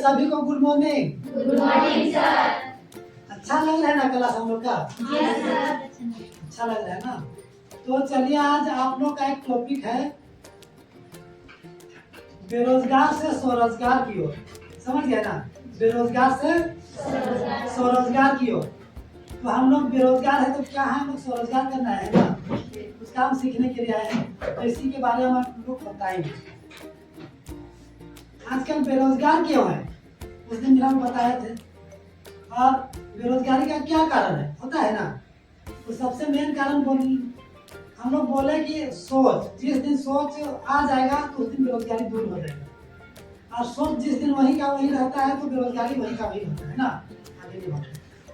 सभी को good morning. Good morning sir. अच्छा लग रहा है ना क्लास हम लोग का? Yes sir. अच्छा लग रहा है ना? तो चलिए आज आप लोग का एक टॉपिक है बेरोजगार से स्वरोजगार की ओर। समझ गए ना? बेरोजगार से स्वरोजगार की ओर। तो हम लोग बेरोजगार है तो क्या है, हम लोग स्वरोजगार करना है ना, कुछ काम सीखने के लिए आए हैं, तो इसी के बारे में हम आप लोग बताएंगे। आजकल बेरोजगार क्यों है, उस दिन भी हम बताए थे। और बेरोजगारी का क्या कारण है होता है ना, तो सबसे मेन कारण हम लोग बोले कि सोच। जिस दिन सोच आ जाएगा तो उस दिन बेरोजगारी दूर हो जाएगा, और सोच जिस दिन वही का वही रहता है तो बेरोजगारी वही का वही होता है ना। आगे की बात।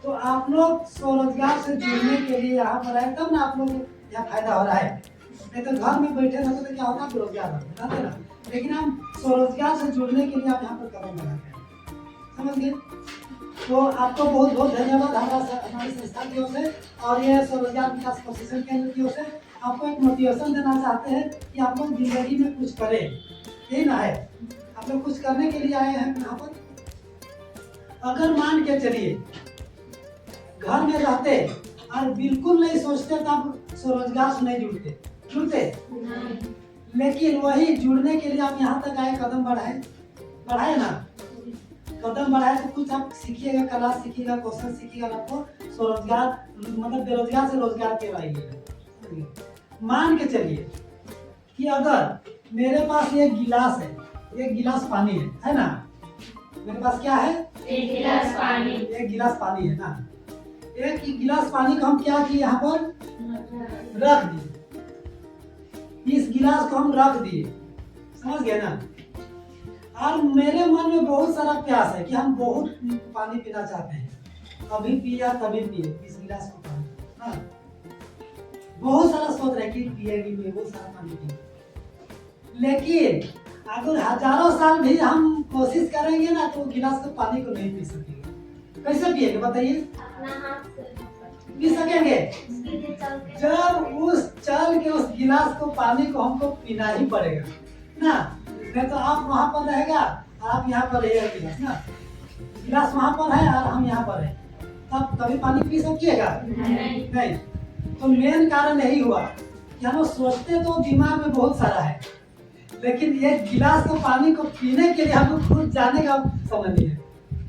तो आप लोग स्वरोजगार से जुड़ने के लिए यहाँ पर आए, तब ना आप लोग यहाँ फायदा हो रहा है। नहीं तो घर में बैठे रहते तो क्या होता, बेरोजगार रहते ना। लेकिन हम स्वरोजगार से जुड़ने के लिए आप यहाँ पर कदम बढ़ाते हैं। समझ गए? तो आपको बहुत बहुत धन्यवाद हमारी संस्था की ओर से और ये स्वरोजगार विकास प्रशिक्षण केंद्र की ओर से। आपको एक मोटिवेशन देना चाहते हैं कि आप लोग जिंदगी में कुछ करें, यही ना है। आप लोग कुछ करने के लिए आए हैं यहाँ पर। अगर मान के चलिए घर में रहते और बिल्कुल नहीं सोचते तो आप स्वरोजगार से नहीं जुड़ते। लेकिन वही जुड़ने के लिए आप यहाँ तक आए, कदम बढ़ाए ना। कदम बढ़ाए तो कुछ आप सीखिएगा, कला सीखिएगा, कौशल सीखिएगा, आपको स्वरोजगार मतलब बेरोजगार से रोजगार के आइएगा। मान के चलिए कि अगर मेरे पास एक गिलास है, एक गिलास पानी है ना। मेरे पास क्या है? एक गिलास पानी। एक गिलास पानी है ना। एक गिलास पानी को हम क्या किए, यहाँ पर रख दिए। इस गिलास को हम रख दिए, समझ गए ना। और मेरे मन में बहुत सारा प्यास है कि हम बहुत पानी पीना चाहते हैं, अभी पिया तभी पिए इस गिलास को पानी। हाँ, बहुत सारा सोच रहे कि पिएगी बहुत सारा पानी पिए। लेकिन अगर हजारों साल भी हम कोशिश करेंगे ना तो गिलास को पानी को नहीं पी सकेंगे। कैसे पिएंगे बताइए? पी सकेंगे जब उस चल के उस गिलास को पानी को हमको पीना ही पड़ेगा ना। नहीं तो आप वहां पर रहेगा और आप यहाँ पर रहेगा गिलास ना। गिलास वहां पर है और हम यहाँ पर है, तब कभी पानी पी सकिएगा? नहीं। तो मेन कारण यही हुआ कि हम सोचते तो दिमाग में बहुत सारा है, लेकिन ये गिलास को पानी को पीने के लिए हमको खुद जाने का समय नहीं है,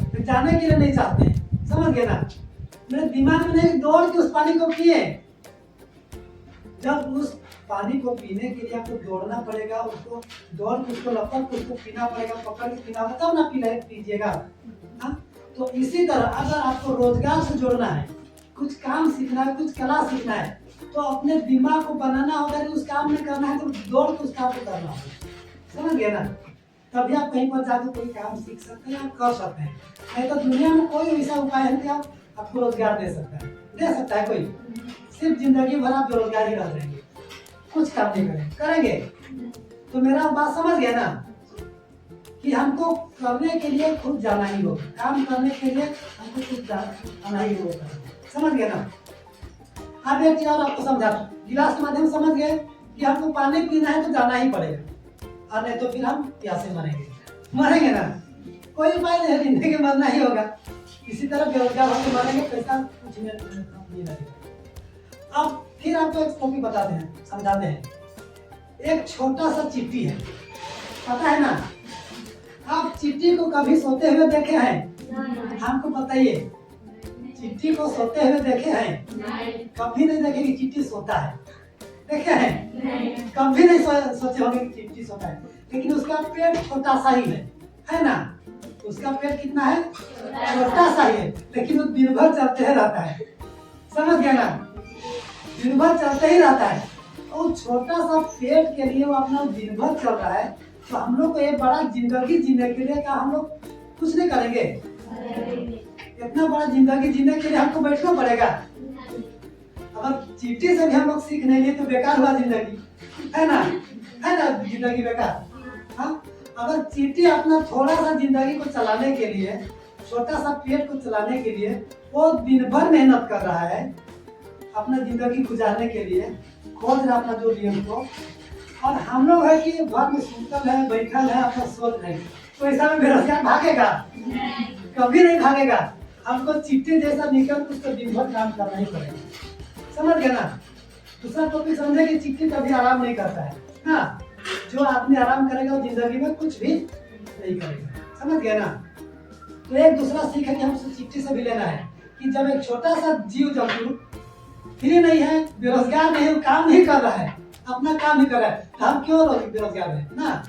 तो जाने के लिए नहीं चाहते हैं। समझ गए ना? मेरे दिमाग में नहीं दौड़ के उस पानी को पिए। जब उस पानी को पीने के लिए आपको दौड़ना पड़ेगा, उसको दौड़ के उसको लपक के उसको पीना पड़ेगा, पकड़ के पीना होगा तब ना पीजिएगा। तो इसी तरह अगर आपको रोजगार से जोड़ना है, कुछ काम सीखना है, कुछ कला सीखना है, तो अपने दिमाग को बनाना होगा कि उस काम में करना है तो दौड़ के उस काम को करना होगा। समझ गए ना? तभी आप कहीं पर जाकर कोई काम सीख सकते हैं, आप कर सकते हैं। नहीं तो दुनिया में कोई ऐसा उपाय है कि आपको रोजगार दे सकता है कोई? सिर्फ जिंदगी भर आप बेरोजगार ही रह जाएंगे, कुछ काम नहीं करेंगे। तो मेरा बात समझ गया ना कि हमको करने के लिए खुद जाना ही होगा, काम करने के लिए हमको खुद जाना ही होगा। समझ गए ना? अब एक चीज और आपको समझा, गिलास के माध्यम समझ गए कि हमको पानी पीना है तो जाना ही पड़ेगा, और नहीं तो फिर हम प्यासे मरेंगे ना। कोई उपाय नहीं, जिंदगी मरना ही होगा। इसी तरह बेरोजगार होकर मरेंगे, पैसा कुछ नहीं लगेगा। अब फिर आपको एक टॉपिक बताते हैं, समझाते हैं। एक छोटा सा चिट्ठी है, पता है ना? आप चिट्ठी को कभी सोते हुए देखे हैं? हमको बताइए, चिट्ठी को सोते हुए देखे हैं? कभी नहीं देखे कि चिट्ठी सोता है। देखे हैं? कभी नहीं सोचे होंगे कि चिट्ठी सोता है। लेकिन उसका पेट छोटा सा ही है ना? उसका पेट कितना है? छोटा सा ही है, लेकिन वो दिन भर चलते ही रहता है। समझ गया ना? दिन भर चलते ही रहता है। और छोटा सा पेट के लिए वो अपना दिन भर चल रहा है। तो हम लोग को ये बड़ा जिंदगी जीने के लिए क्या हम लोग कुछ नहीं करेंगे? इतना बड़ा जिंदगी जीने के लिए हमको बैठना पड़ेगा। अगर चिट्ठी से भी हम लोग सीख नहीं लिए तो बेकार हुआ जिंदगी, है ना? जिंदगी बेकार। हाँ, अगर चिट्ठी अपना थोड़ा सा जिंदगी को चलाने के लिए, छोटा सा पेट को चलाने के लिए वो दिन भर मेहनत कर रहा है अपना जिंदगी गुजारने के लिए, खोज रहा अपना जो जीवन को। और हम लोग है कि घर में सुतल है, बैठल है, अपना सोच नहीं, तो ऐसा में बेरोजगार भागेगा? कभी नहीं भागेगा। हमको चिट्ठी जैसा निकल कुछ तो दिन भर काम करना ही पड़ेगा। समझ गए ना? दूसरा टॉपिक समझे कि चिट्ठी कभी आराम नहीं करता है ना। जो आदमी आराम करेगा वो जिंदगी में कुछ भी नहीं करेगा। समझ गए ना? तो एक दूसरा सीख है कि हम चिट्ठी से भी लेना है कि जब एक छोटा सा जीव जंतु फ्री नहीं है, बेरोजगार नहीं है, काम ही कर रहा है, अपना काम ही कर रहा है, तो हम क्यों बेरोजगार है ना?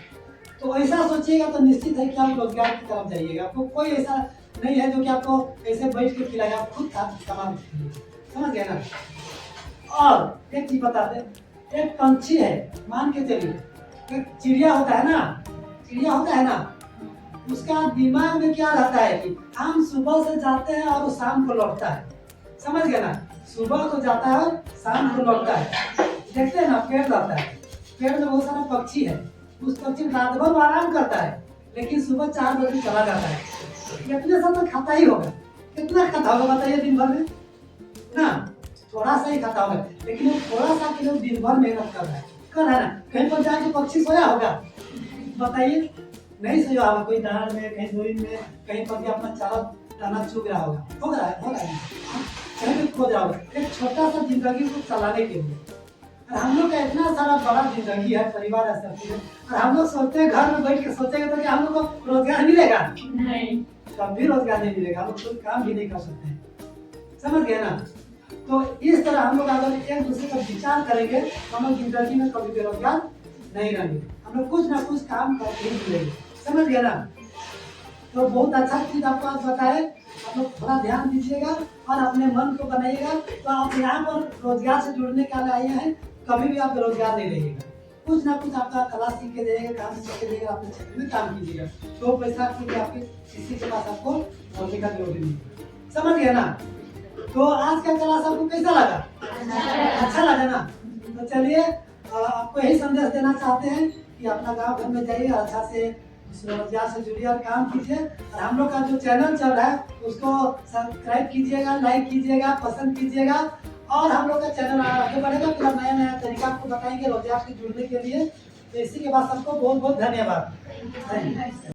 तो ऐसा सोचिएगा तो निश्चित है कि आप रोजगार की तरफ जाइएगा। आपको कोई ऐसा नहीं है जो कि आपको ऐसे बैठ के खिलाएगा, आप खुद कमा के। समझ गए ना? और एक चीज बताते, एक पंछी है, मान के चलिए एक चिड़िया होता है ना, चिड़िया होता है ना, उसका दिमाग में क्या रहता है कि हम सुबह से जाते हैं और शाम को लौटता है। समझ गए ना? सुबह को जाता है और शाम को लौटता है। देखते हैं ना, पेड़ रहता है, पेड़ में बहुत सारा पक्षी है, उस पक्षी रात भर आराम करता है लेकिन सुबह 4 बजे चला जाता है। इतने सब तो खाता ही होगा, कितना खाता होगा बताइए दिन भर में ना? थोड़ा सा ही खाता होगा, लेकिन वो थोड़ा सा के लिए दिन भर मेहनत कर रहा है, कर रहा है ना? कहीं पर जाके पक्षी सोया होगा? बताइए, नहीं सोया होगा। कोई दाना में, कहीं जमीन में, कहीं पर भी अपना चारा दाना चुग रहा होगा, हो रहा है, कहीं भी खोज रहा होगा एक छोटा सा जिंदगी को चलाने के लिए। और हम लोग का इतना सारा बड़ा जिंदगी है, परिवार है, सब चीज है, और हम लोग सोचते हैं घर में बैठ के सोचेंगे तो कि हम लोग को रोजगार मिलेगा? नहीं। कभी रोजगार नहीं मिलेगा, हम लोग कोई काम भी नहीं कर सकते हैं। समझ गए ना? तो इस तरह हम लोग अगर एक दूसरे का विचार करेंगे तो हम लोग जिंदगी में कभी बेरोजगार नहीं रहेंगे, हम लोग कुछ ना कुछ काम करके ही मिलेंगे। समझ गए ना? तो बहुत अच्छा चीज आपको आज बताए, आप लोग थोड़ा ध्यान दीजिएगा और अपने मन को बनाइएगा। तो आप यहाँ पर रोजगार से जुड़ने के लिए आए हैं, कभी भी आप बेरोजगार नहीं रहिएगा। कुछ ना कुछ आपका कला सीख के जाइएगा, काम सीख के जाइएगा, अपने क्षेत्र में काम कीजिएगा। तो पैसा क्योंकि आपके किसी के पास आपको बोलने का जरूरी नहीं। समझ गए ना? तो आज का क्लास आपको कैसा लगा? अच्छा लगा ना? तो चलिए आपको यही संदेश देना चाहते हैं कि अपना गांव घर में जाइए, अच्छा से रोजगार से जुड़िए और काम कीजिए। और हम लोग का जो चैनल चल रहा है उसको सब्सक्राइब कीजिएगा, लाइक कीजिएगा, पसंद कीजिएगा। और हम लोग का चैनल आगे बढ़ेगा, फिर नया नया तरीका आपको बताएंगे रोजगार से जुड़ने के लिए। तो इसी के बाद सबको बहुत बहुत धन्यवाद।